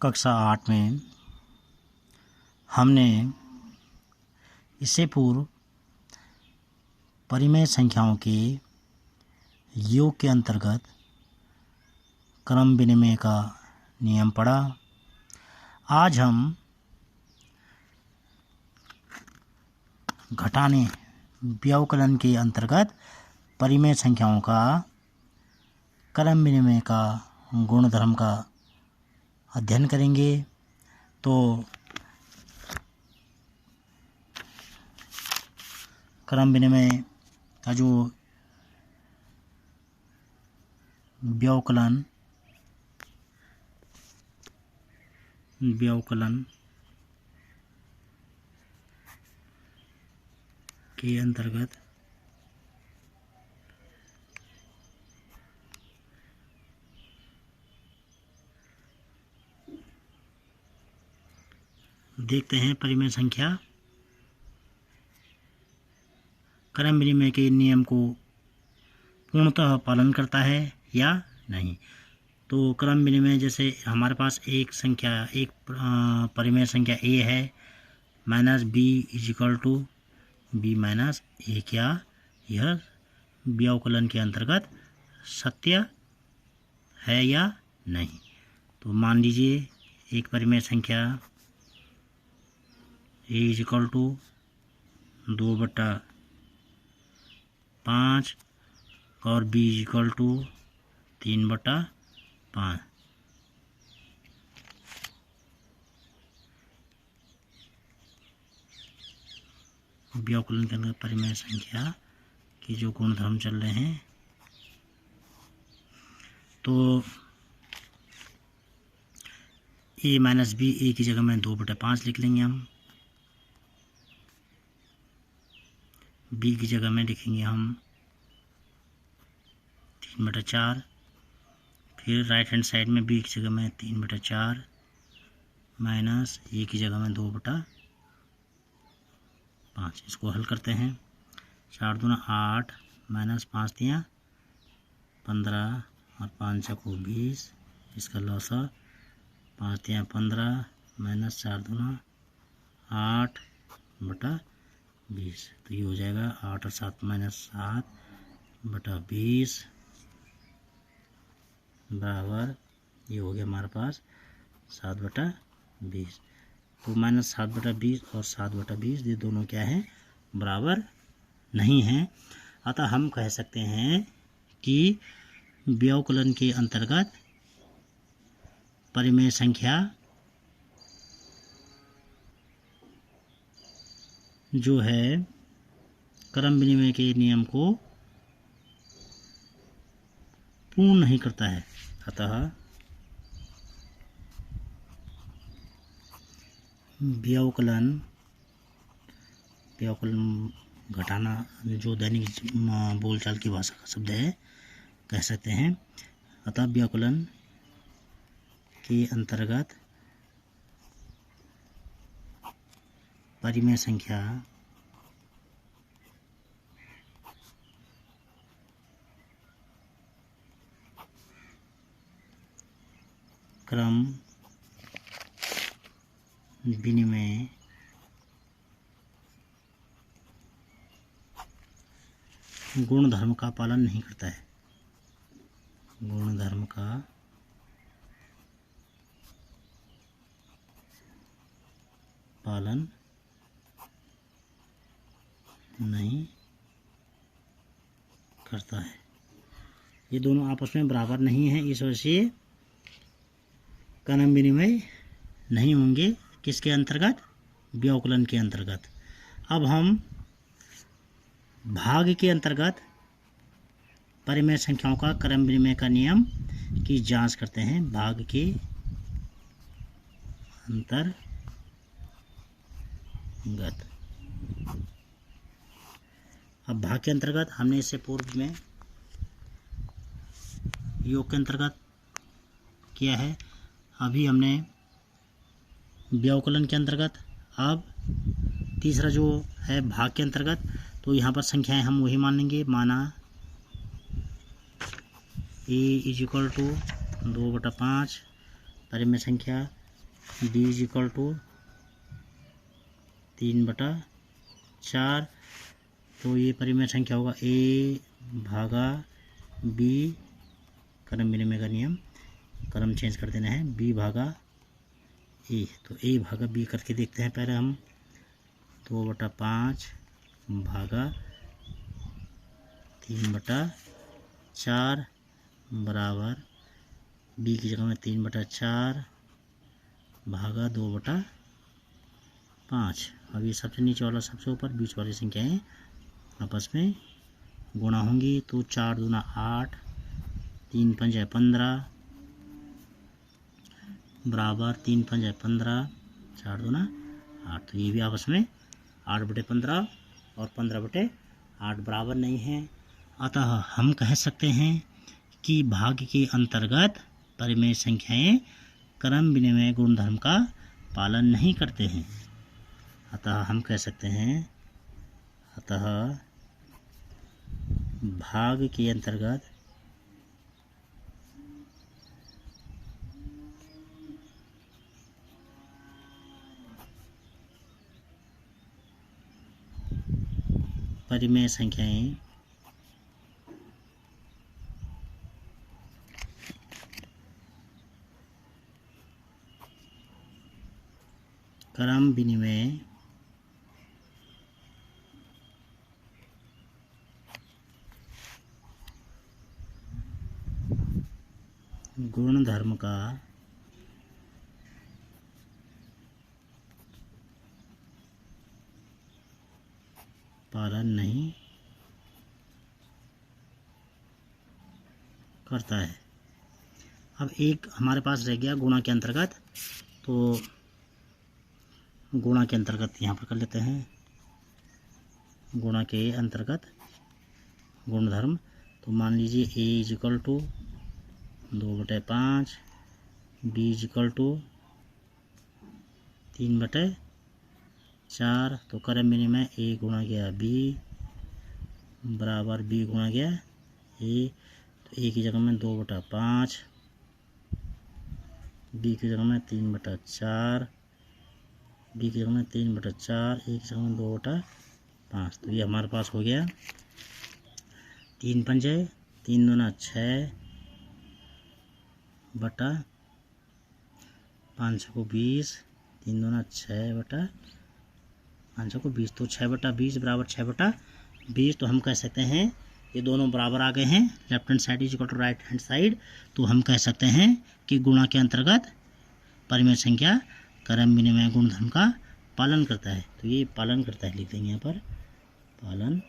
कक्षा 8 में हमने इससे पूर्व परिमेय संख्याओं के योग के अंतर्गत क्रम विनिमय का नियम पढ़ा। आज हम घटाने व्यवकलन के अंतर्गत परिमेय संख्याओं का क्रम विनिमय का गुणधर्म का अध्ययन करेंगे। तो क्रम विनिमय का जो व्यवकलन के अंतर्गत देखते हैं परिमेय संख्या क्रम विनिमय के नियम को पूर्णतः पालन करता है या नहीं। तो क्रम विनिमय जैसे हमारे पास एक परिमेय संख्या a है minus b is equal to b minus a, क्या यह व्यवकलन के अंतर्गत सत्य है या नहीं। तो मान लीजिए एक परिमेय संख्या a इजिकल टू 2/5 और b इजिकल टू 3/5। व्यवकलन के अंदर परिमेय संख्या के जो गुणधर्म चल रहे हैं, तो a माइनस b, a की जगह में 2/5 लिख लेंगे हम, b की जगह में लिखेंगे हम 3/4, फिर राइट हैंड साइड में b की जगह में 3/4 माइनस a की जगह में 2/5। इसको हल करते हैं। 4 दूना 8 माइनस 5 दिया 15 और 5 को 20, इसका लॉसा 5 दिया 15 माइनस 4 दूना 8/20। तो ये हो जाएगा 8 और 7 माइनस 7/20 बराबर, ये हो गया हमारे पास 7/20। तो माइनस 7/20 और 7/20 ये दोनों क्या है, बराबर नहीं हैं। अतः हम कह सकते हैं कि व्यवकलन के अंतर्गत परिमेय संख्या जो है क्रम विनिमय के नियम को पूर्ण नहीं करता है। अतः व्यवकलन घटाना जो दैनिक बोलचाल की भाषा का शब्द है कह सकते हैं। अतः व्यवकलन के अंतर्गत परिमेय संख्या क्रम विनिमय गुणधर्म का पालन नहीं करता है। गुणधर्म का पालन नहीं करता है। ये दोनों आपस में बराबर नहीं है, इस वजह से क्रम विनिमय नहीं होंगे। किसके अंतर्गत? व्यवकलन के अंतर्गत। अब हम भाग के अंतर्गत परिमेय संख्याओं का क्रम विनिमय का नियम की जांच करते हैं। भाग के अंतर्गत, अब भाग के अंतर्गत हमने इससे पूर्व में योग के अंतर्गत किया है, अभी हमने व्यवकलन के अंतर्गत, अब तीसरा जो है भाग के अंतर्गत। तो यहाँ पर संख्याएं हम वही मान लेंगे। माना a इजिकल टू 2/5 परिमेय संख्या b इज इक्वल टू 3/4। तो ये परिमेय संख्या होगा a भागा b, क्रम विनिमय का नियम, क्रम चेंज कर देना है, b भागा a। तो a भागा b करके देखते हैं पहले हम। 2/5 भागा 3/4 बराबर b की जगह में 3/4 भागा 2/5। अब ये सबसे नीचे वाला सबसे ऊपर, बीच वाली संख्याएं आपस में गुणा होंगी। तो 4 दूना 8, 3 पंजे 15 बराबर 3 पंजे 15, 4 दूना 8। तो ये भी आपस में 8/15 और 15/8 बराबर नहीं है। अतः हम कह सकते हैं कि भाग के अंतर्गत परिमेय संख्याएं क्रम विनिमय गुणधर्म का पालन नहीं करते हैं। अतः हम कह सकते हैं, अतः भाग के अंतर्गत परिमेय संख्याएं क्रम विनिमय गुणधर्म का पालन नहीं करता है। अब एक हमारे पास रह गया गुणा के अंतर्गत, तो गुणा के अंतर्गत यहाँ पर कर लेते हैं। गुणा के अंतर्गत गुणधर्म, तो मान लीजिए a is equal to 2/5, b is equal to 3/4। तो क्रम विनिमय a गुणा गया b बराबर b गुणा गया a। तो a की जगह में 2/5, b की जगह में 3/4, b की जगह में 3/4, a की जगह में 2/5। तो ये हमारे पास हो गया 3 पंजे 3 दूना 6 बटा 5 को 20, 3 दूना 6 बटा 5 को 20। तो 6/20 बराबर 6/20। तो हम कह सकते हैं ये दोनों बराबर आ गए हैं, left hand side is equal to right hand side. तो हम कह सकते हैं कि गुणा के अंतर्गत परिमेय संख्या क्रम विनिमय गुणधर्म का पालन करता है। तो ये पालन करता है लिख देंगे यहाँ पर, पालन